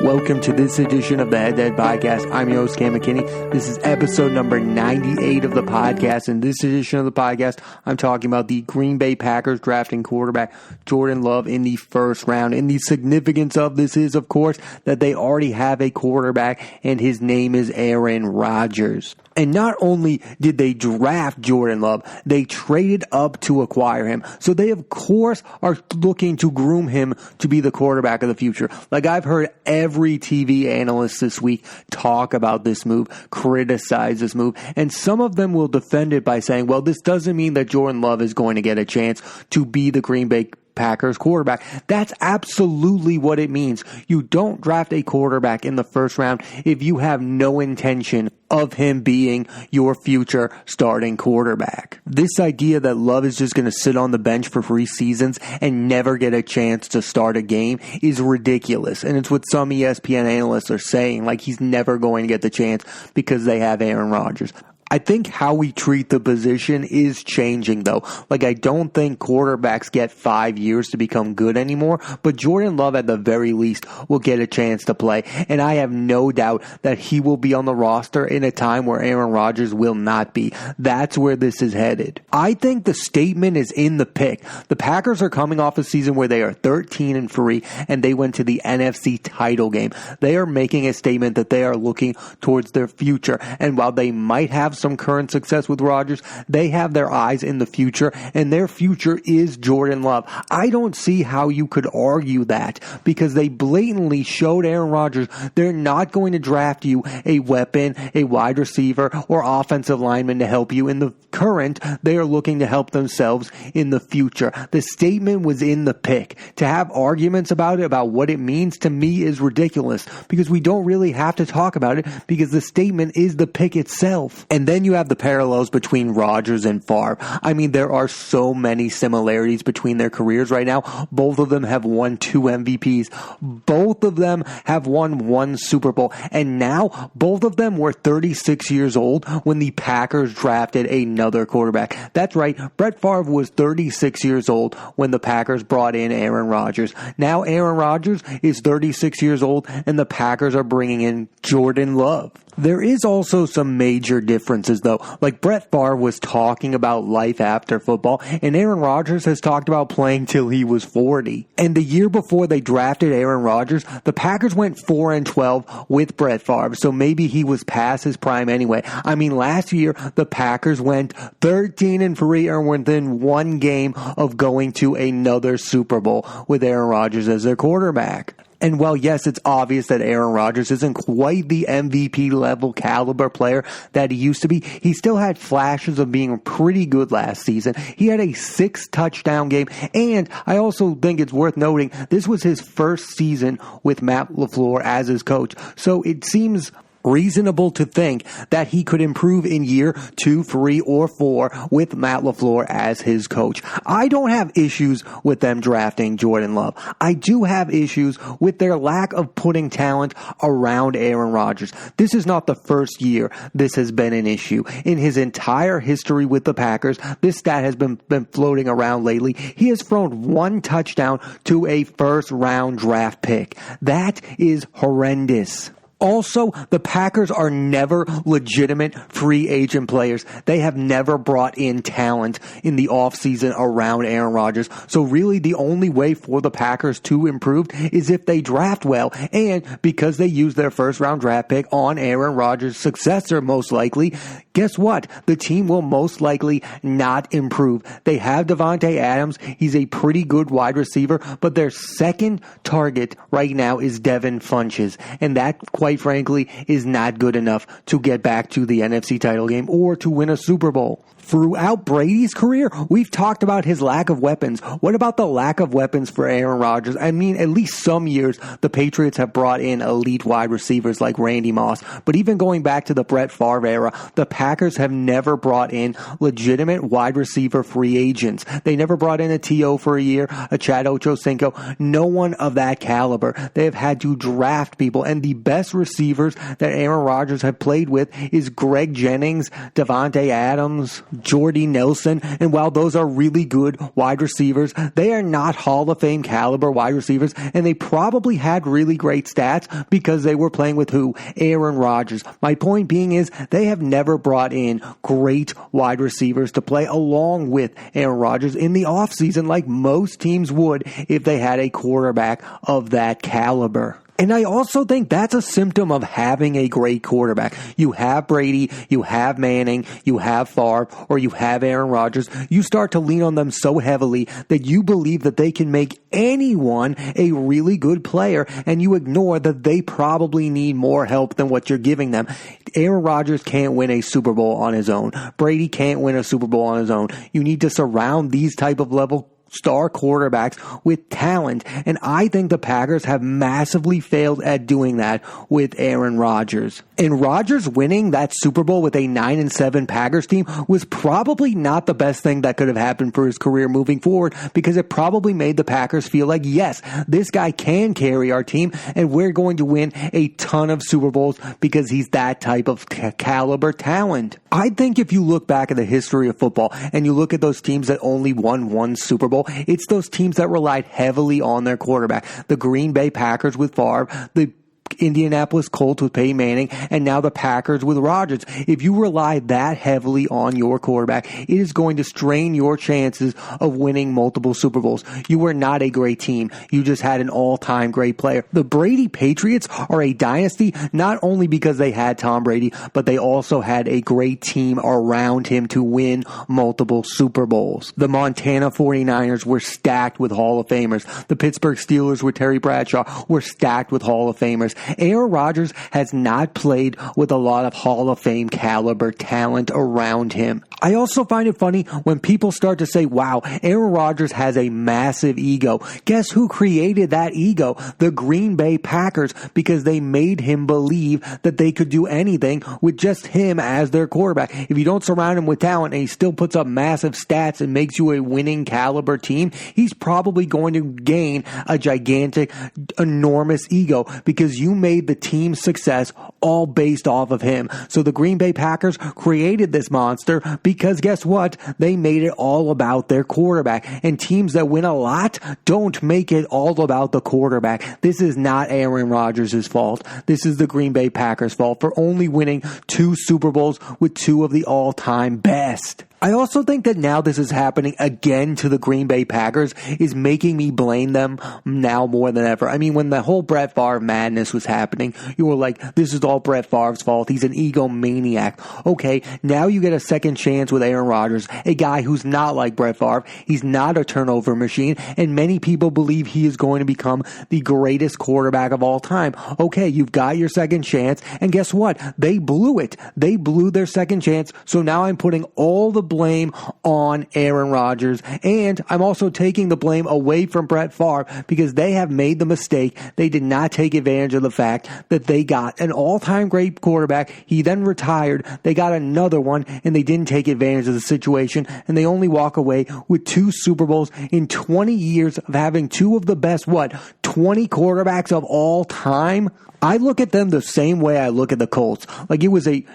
Welcome to this edition of the Head to Head Podcast. I'm your host, Cam McKinney. This is episode number 98 of the podcast. In this edition of the podcast, I'm talking about the Green Bay Packers drafting quarterback Jordan Love in the first round. And the significance of this is, of course, that they already have a quarterback, and his name is Aaron Rodgers. And not only did they draft Jordan Love, they traded up to acquire him. So they, of course, are looking to groom him to be the quarterback of the future. Like, I've heard every TV analyst this week talk about this move, criticize this move, and some of them will defend it by saying, well, this doesn't mean that Jordan Love is going to get a chance to be the Green Bay Packers quarterback. That's absolutely what it means. You don't draft a quarterback in the first round if you have no intention of him being your future starting quarterback. This idea that Love is just going to sit on the bench for 3 seasons and never get a chance to start a game is ridiculous. And it's what some ESPN analysts are saying, like he's never going to get the chance because they have Aaron Rodgers. I think how we treat the position is changing, though. Like, I don't think quarterbacks get 5 years to become good anymore, but Jordan Love, at the very least, will get a chance to play, and I have no doubt that he will be on the roster in a time where Aaron Rodgers will not be. That's where this is headed. I think the statement is in the pick. The Packers are coming off a season where they are 13-3, and they went to the NFC title game. They are making a statement that they are looking towards their future, and while they might have some current success with Rodgers, they have their eyes in the future, and their future is Jordan Love. I don't see how you could argue that, because they blatantly showed Aaron Rodgers they're not going to draft you a weapon, a wide receiver, or offensive lineman to help you in the current. They are looking to help themselves in the future. The statement was in the pick. To have arguments about it, about what it means, to me is ridiculous, because we don't really have to talk about it, because the statement is the pick itself. And then you have the parallels between Rodgers and Favre. I mean, there are so many similarities between their careers right now. Both of them have won 2 MVPs. Both of them have won 1 Super Bowl. And now, both of them were 36 years old when the Packers drafted another quarterback. That's right, Brett Favre was 36 years old when the Packers brought in Aaron Rodgers. Now Aaron Rodgers is 36 years old, and the Packers are bringing in Jordan Love. There is also some major differences, though. Like, Brett Favre was talking about life after football, and Aaron Rodgers has talked about playing till he was 40. And the year before they drafted Aaron Rodgers, the Packers went 4-12 with Brett Favre, so maybe he was past his prime anyway. I mean, last year, the Packers went 13-3 and within 1 game of going to another Super Bowl with Aaron Rodgers as their quarterback. And while, yes, it's obvious that Aaron Rodgers isn't quite the MVP level caliber player that he used to be, he still had flashes of being pretty good last season. He had a 6 touchdown game, and I also think it's worth noting this was his first season with Matt LaFleur as his coach. So it seems reasonable to think that he could improve in year 2, 3, or 4 with Matt LaFleur as his coach. I don't have issues with them drafting Jordan Love. I do have issues with their lack of putting talent around Aaron Rodgers. This is not the first year this has been an issue. In his entire history with the Packers, this stat has been floating around lately. He has thrown 1 touchdown to a first-round draft pick. That is horrendous. Also, the Packers are never legitimate free agent players. They have never brought in talent in the offseason around Aaron Rodgers. So really the only way for the Packers to improve is if they draft well. And because they use their first round draft pick on Aaron Rodgers' successor, most likely, guess what? The team will most likely not improve. They have Devontae Adams. He's a pretty good wide receiver, but their second target right now is Devin Funchess. And that, quite frankly, is not good enough to get back to the NFC title game or to win a Super Bowl. Throughout Brady's career, we've talked about his lack of weapons. What about the lack of weapons for Aaron Rodgers? I mean, at least some years, the Patriots have brought in elite wide receivers like Randy Moss. But even going back to the Brett Favre era, the Packers have never brought in legitimate wide receiver free agents. They never brought in a T.O. for a year, a Chad Ochocinco, no one of that caliber. They have had to draft people, and the best receivers that Aaron Rodgers had played with is Greg Jennings, Devontae Adams, Jordy Nelson, and while those are really good wide receivers, they are not Hall of Fame caliber wide receivers, and they probably had really great stats because they were playing with who? Aaron Rodgers. My point being is they have never brought in great wide receivers to play along with Aaron Rodgers in the offseason like most teams would if they had a quarterback of that caliber. And I also think that's a symptom of having a great quarterback. You have Brady, you have Manning, you have Favre, or you have Aaron Rodgers. You start to lean on them so heavily that you believe that they can make anyone a really good player, and you ignore that they probably need more help than what you're giving them. Aaron Rodgers can't win a Super Bowl on his own. Brady can't win a Super Bowl on his own. You need to surround these type of level star quarterbacks with talent, and I think the Packers have massively failed at doing that with Aaron Rodgers. And Rodgers winning that Super Bowl with a 9-7 Packers team was probably not the best thing that could have happened for his career moving forward, because it probably made the Packers feel like, yes, this guy can carry our team, and we're going to win a ton of Super Bowls because he's that type of caliber talent. I think if you look back at the history of football and you look at those teams that only won one Super Bowl, it's those teams that relied heavily on their quarterback. The Green Bay Packers with Favre, the Indianapolis Colts with Peyton Manning, and now the Packers with Rodgers. If you rely that heavily on your quarterback, it is going to strain your chances of winning multiple Super Bowls. You were not a great team. You just had an all-time great player. The Brady Patriots are a dynasty not only because they had Tom Brady, but they also had a great team around him to win multiple Super Bowls. The Montana 49ers were stacked with Hall of Famers. The Pittsburgh Steelers with Terry Bradshaw were stacked with Hall of Famers. Aaron Rodgers has not played with a lot of Hall of Fame caliber talent around him. I also find it funny when people start to say, wow, Aaron Rodgers has a massive ego. Guess who created that ego? The Green Bay Packers, because they made him believe that they could do anything with just him as their quarterback. If you don't surround him with talent and he still puts up massive stats and makes you a winning caliber team, he's probably going to gain a gigantic, enormous ego because you made the team's success all based off of him. So the Green Bay Packers created this monster because guess what? They made it all about their quarterback. And teams that win a lot don't make it all about the quarterback. This is not Aaron Rodgers' fault. This is the Green Bay Packers' fault for only winning 2 Super Bowls with 2 of the all-time best. I also think that now this is happening again to the Green Bay Packers is making me blame them now more than ever. I mean, when the whole Brett Favre madness was happening, you were like, this is all Brett Favre's fault. He's an egomaniac. Okay, now you get a second chance with Aaron Rodgers, a guy who's not like Brett Favre. He's not a turnover machine, and many people believe he is going to become the greatest quarterback of all time. Okay, you've got your second chance, and guess what? They blew it. They blew their second chance, so now I'm putting all the blame on Aaron Rodgers, and I'm also taking the blame away from Brett Favre because they have made the mistake. They did not take advantage of the fact that they got an all-time great quarterback. He then retired. They got another one, and they didn't take advantage of the situation, and they only walk away with 2 Super Bowls in 20 years of having 2 of the best, 20 quarterbacks of all time? I look at them the same way I look at the Colts. Like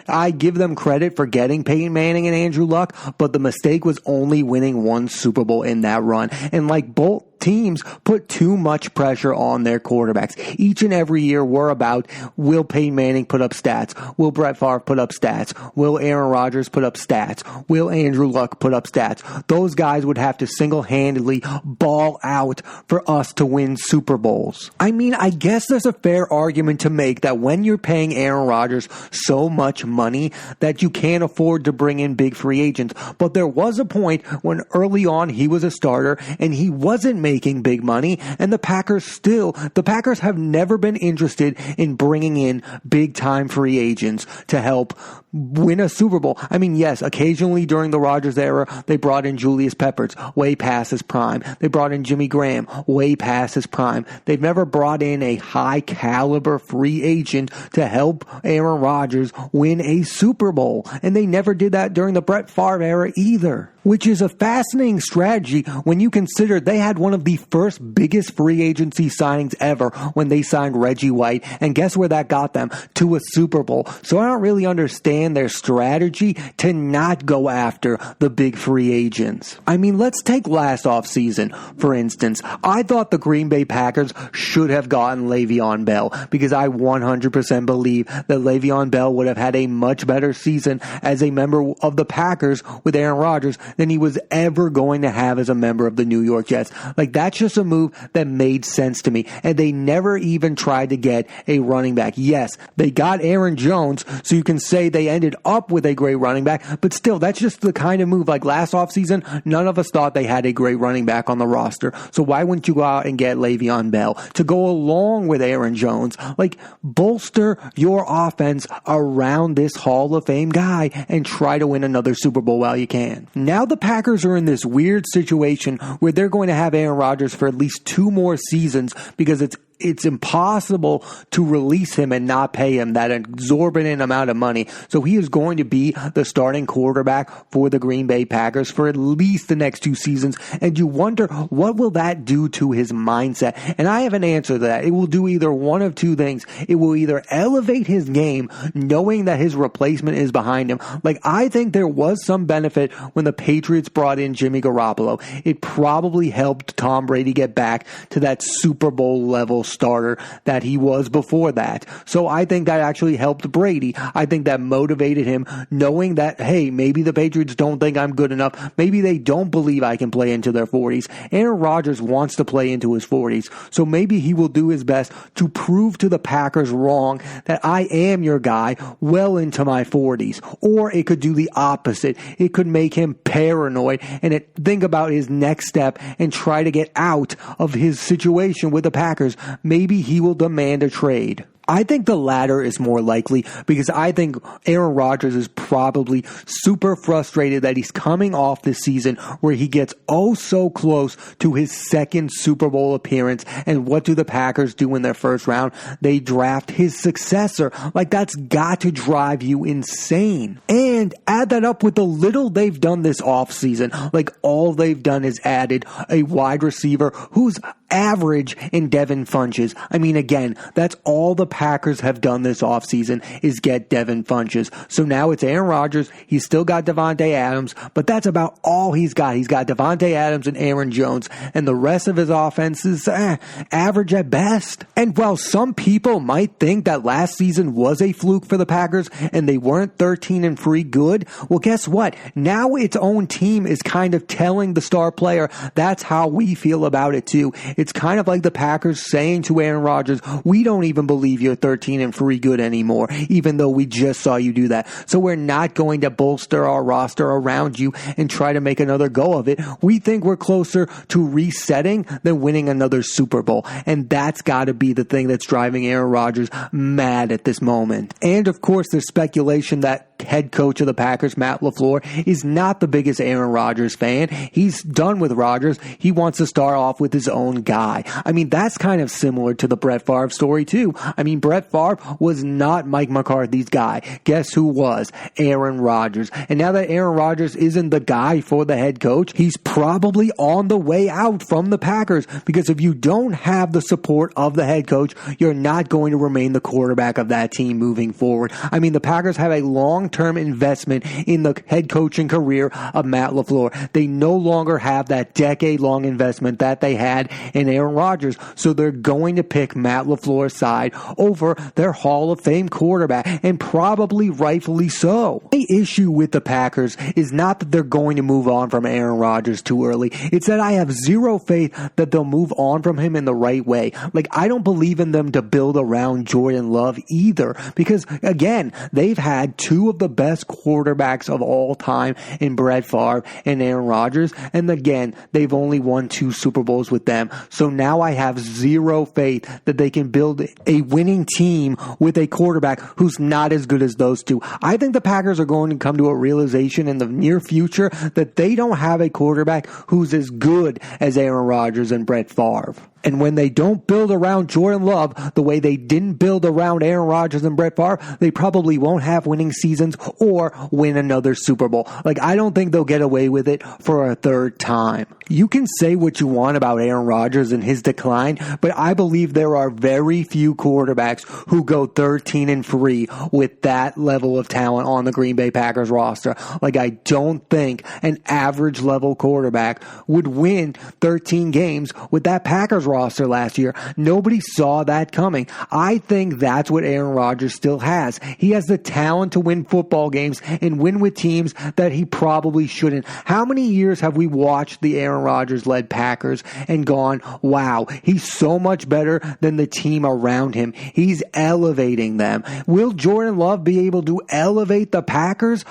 I give them credit for getting Peyton Manning and Andrew Luck, but the mistake was only winning 1 Super Bowl in that run. And like both teams put too much pressure on their quarterbacks. Each and every year we're about, will Peyton Manning put up stats? Will Brett Favre put up stats? Will Aaron Rodgers put up stats? Will Andrew Luck put up stats? Those guys would have to single-handedly ball out for us to win Super Bowls. I mean, I guess there's a fair argument to make that when you're paying Aaron Rodgers so much money that you can't afford to bring in big free agents. But there was a point when early on he was a starter and he wasn't making big money, and the Packers have never been interested in bringing in big time free agents to help win a Super Bowl. I mean, yes, occasionally during the Rodgers era, they brought in Julius Peppers, way past his prime. They brought in Jimmy Graham, way past his prime. They've never brought in a high caliber free agent to help Aaron Rodgers win a Super Bowl. And they never did that during the Brett Favre era either. which is a fascinating strategy when you consider they had one of the first biggest free agency signings ever when they signed Reggie White, and guess where that got them? To a Super Bowl. So I don't really understand their strategy to not go after the big free agents. I mean, let's take last offseason, for instance. I thought the Green Bay Packers should have gotten Le'Veon Bell because I 100% believe that Le'Veon Bell would have had a much better season as a member of the Packers with Aaron Rodgers than he was ever going to have as a member of the New York Jets. Like, that's just a move that made sense to me. And they never even tried to get a running back. Yes, they got Aaron Jones, so you can say they ended up with a great running back, but still, that's just the kind of move. Like last offseason, none of us thought they had a great running back on the roster. So why wouldn't you go out and get Le'Veon Bell to go along with Aaron Jones? Like, bolster your offense around this Hall of Fame guy and try to win another Super Bowl while you can. Now the Packers are in this weird situation where they're going to have Aaron Rodgers for at least 2 more seasons because it's impossible to release him and not pay him that exorbitant amount of money. So he is going to be the starting quarterback for the Green Bay Packers for at least the next 2 seasons. And you wonder, what will that do to his mindset? And I have an answer to that. It will do either one of 2 things. It will either elevate his game, knowing that his replacement is behind him. Like, I think there was some benefit when the Patriots brought in Jimmy Garoppolo. It probably helped Tom Brady get back to that Super Bowl level starter that he was before that. So I think that actually helped Brady. I think that motivated him, knowing that, hey, maybe the Patriots don't think I'm good enough. Maybe they don't believe I can play into their 40s. Aaron Rodgers wants to play into his 40s. So maybe he will do his best to prove to the Packers wrong that I am your guy well into my 40s. Or it could do the opposite. It could make him paranoid and think about his next step and try to get out of his situation with the Packers. Maybe he will demand a trade. I think the latter is more likely because I think Aaron Rodgers is probably super frustrated that he's coming off this season where he gets oh so close to his second Super Bowl appearance. And what do the Packers do in their first round? They draft his successor. Like, that's got to drive you insane. And add that up with the little they've done this offseason. Like, all they've done is added a wide receiver who's average in Devin Funchess. I mean, again, that's all the Packers have done this offseason is get Devin Funchess. So now it's Aaron Rodgers. He's still got Devontae Adams, but that's about all he's got. He's got Devontae Adams and Aaron Jones, and the rest of his offense is average at best. And while some people might think that last season was a fluke for the Packers and they weren't 13-3 good, well, guess what? Now its own team is kind of telling the star player that's how we feel about it too. It's kind of like the Packers saying to Aaron Rodgers, we don't even believe you're 13-3 good anymore, even though we just saw you do that. So we're not going to bolster our roster around you and try to make another go of it. We think we're closer to resetting than winning another Super Bowl. And that's got to be the thing that's driving Aaron Rodgers mad at this moment. And of course, there's speculation that head coach of the Packers, Matt LaFleur, is not the biggest Aaron Rodgers fan. He's done with Rodgers. He wants to start off with his own guy. I mean, that's kind of similar to the Brett Favre story too. I mean, Brett Favre was not Mike McCarthy's guy. Guess who was? Aaron Rodgers. And now that Aaron Rodgers isn't the guy for the head coach, he's probably on the way out from the Packers, because if you don't have the support of the head coach, you're not going to remain the quarterback of that team moving forward. I mean, the Packers have a long-term investment in the head coaching career of Matt LaFleur. They no longer have that decade-long investment that they had in Aaron Rodgers, so they're going to pick Matt LaFleur's side over their Hall of Fame quarterback, and probably rightfully so. The issue with the Packers is not that they're going to move on from Aaron Rodgers too early. It's that I have zero faith that they'll move on from him in the right way. Like, I don't believe in them to build around Jordan Love either, because again, they've had 2 of the best quarterbacks of all time in Brett Favre and Aaron Rodgers, and again, they've only won 2 Super Bowls with them. So now I have zero faith that they can build a winning team with a quarterback who's not as good as those 2. I think the Packers are going to come to a realization in the near future that they don't have a quarterback who's as good as Aaron Rodgers and Brett Favre. And when they don't build around Jordan Love the way they didn't build around Aaron Rodgers and Brett Favre, they probably won't have winning seasons or win another Super Bowl. I don't think they'll get away with it for a third time. You can say what you want about Aaron Rodgers and his decline, but I believe there are very few quarterbacks who go 13-3 with that level of talent on the Green Bay Packers roster. I don't think an average level quarterback would win 13 games with that Packers roster last year. Nobody saw that coming. I think that's what Aaron Rodgers still has. He has the talent to win football games and win with teams that he probably shouldn't. How many years have we watched the Aaron Rodgers-led Packers and gone, wow, he's so much better than the team around him. He's elevating them. Will Jordan Love be able to elevate the Packers?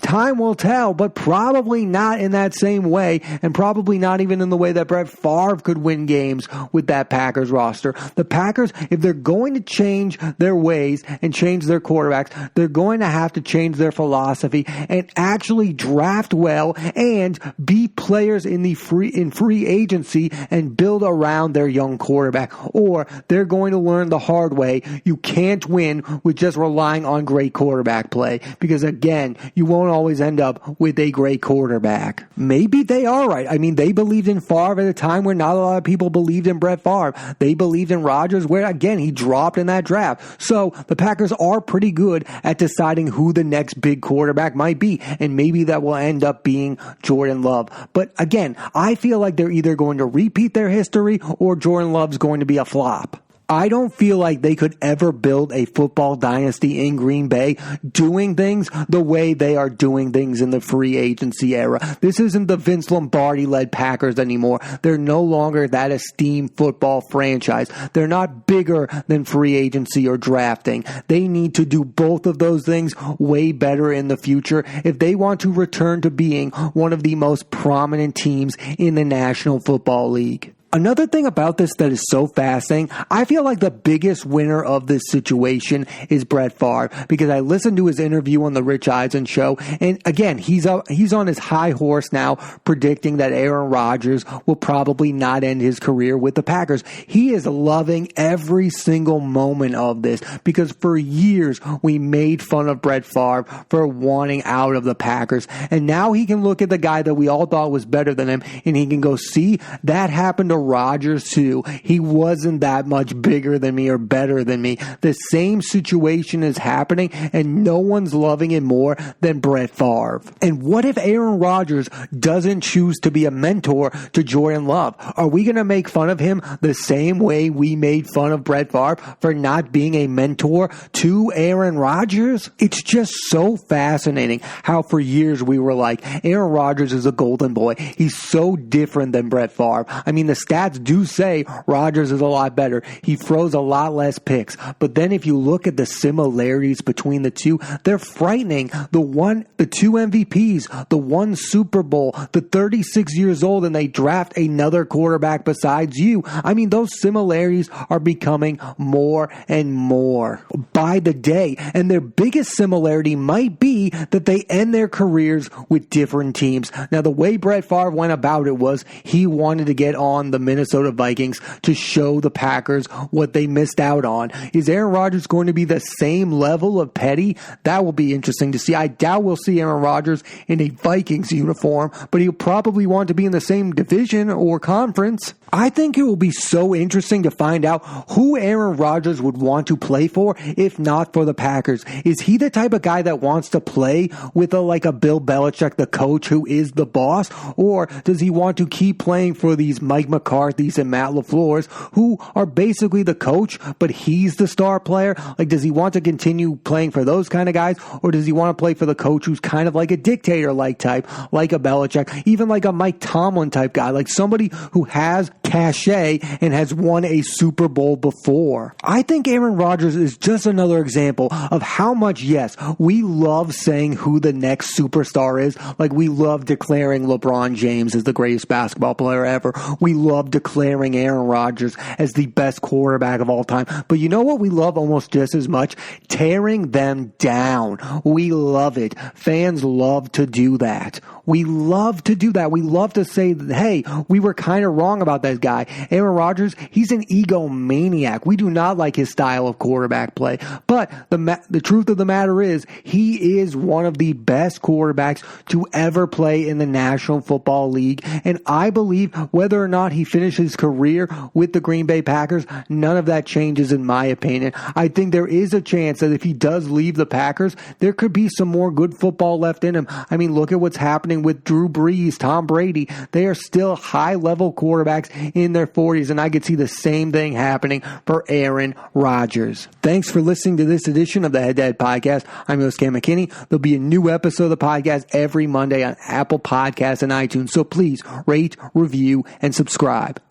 Time will tell, but probably not in that same way, and probably not even in the way that Brett Favre could win games with that Packers roster. The Packers, if they're going to change their ways and change their quarterbacks, they're going to have to change their philosophy and actually draft well and be players in free agency and build around their young quarterback. Or they're going to learn the hard way. You can't win with just relying on great quarterback play, because again, you won't always end up with a great quarterback. Maybe they are right. They believed in Favre at a time where not a lot of people believed in Brett Favre. They believed in Rodgers where, again, he dropped in that draft. So the Packers are pretty good at deciding who the next big quarterback might be, and maybe that will end up being Jordan Love. But again, I feel like they're either going to repeat their history or Jordan Love's going to be a flop. I don't feel like they could ever build a football dynasty in Green Bay doing things the way they are doing things in the free agency era. This isn't the Vince Lombardi-led Packers anymore. They're no longer that esteemed football franchise. They're not bigger than free agency or drafting. They need to do both of those things way better in the future if they want to return to being one of the most prominent teams in the National Football League. Another thing about this that is so fascinating, I feel like the biggest winner of this situation is Brett Favre, because I listened to his interview on the Rich Eisen show, and again, he's on his high horse now, predicting that Aaron Rodgers will probably not end his career with the Packers. He is loving every single moment of this, because for years we made fun of Brett Favre for wanting out of the Packers, and now he can look at the guy that we all thought was better than him, and he can go, see, that happened to Rodgers too. He wasn't that much bigger than me or better than me. The same situation is happening, and no one's loving it more than Brett Favre. And what if Aaron Rodgers doesn't choose to be a mentor to Jordan Love? Are we going to make fun of him the same way we made fun of Brett Favre for not being a mentor to Aaron Rodgers? It's just so fascinating how for years we were like, Aaron Rodgers is a golden boy. He's so different than Brett Favre. The stats do say Rodgers is a lot better. He throws a lot less picks. But then if you look at the similarities between the two, they're frightening. The two MVPs, the one Super Bowl, the 36 years old, and they draft another quarterback besides you. Those similarities are becoming more and more by the day. And their biggest similarity might be that they end their careers with different teams. Now, the way Brett Favre went about it was he wanted to get on the Minnesota Vikings to show the Packers what they missed out on. Is Aaron Rodgers going to be the same level of petty? That will be interesting to see. I doubt we'll see Aaron Rodgers in a Vikings uniform, but he'll probably want to be in the same division or conference. I think it will be so interesting to find out who Aaron Rodgers would want to play for if not for the Packers. Is he the type of guy that wants to play with a Bill Belichick, the coach who is the boss? Or does he want to keep playing for these Mike McCarthy's and Matt LaFleur's who are basically the coach, but he's the star player? Does he want to continue playing for those kind of guys? Or does he want to play for the coach who's kind of like a dictator-like type, like a Belichick, even like a Mike Tomlin type guy, like somebody who has cachet and has won a Super Bowl before? I think Aaron Rodgers is just another example of how much, yes, we love saying who the next superstar is. We love declaring LeBron James as the greatest basketball player ever. We love love declaring Aaron Rodgers as the best quarterback of all time. But you know what we love almost just as much? Tearing them down. We love it. Fans love to do that. We love to do that. We love to say, hey, we were kind of wrong about that guy. Aaron Rodgers, he's an egomaniac. We do not like his style of quarterback play. But the truth of the matter is, he is one of the best quarterbacks to ever play in the National Football League. And I believe whether or not he finishes his career with the Green Bay Packers, none of that changes in my opinion. I think there is a chance that if he does leave the Packers, there could be some more good football left in him. I mean, look at what's happening with Drew Brees, Tom Brady. They are still high-level quarterbacks in their 40s, and I could see the same thing happening for Aaron Rodgers. Thanks for listening to this edition of the Head to Head Podcast. I'm your host, Cam McKinney. There'll be a new episode of the podcast every Monday on Apple Podcasts and iTunes, so please rate, review, and subscribe.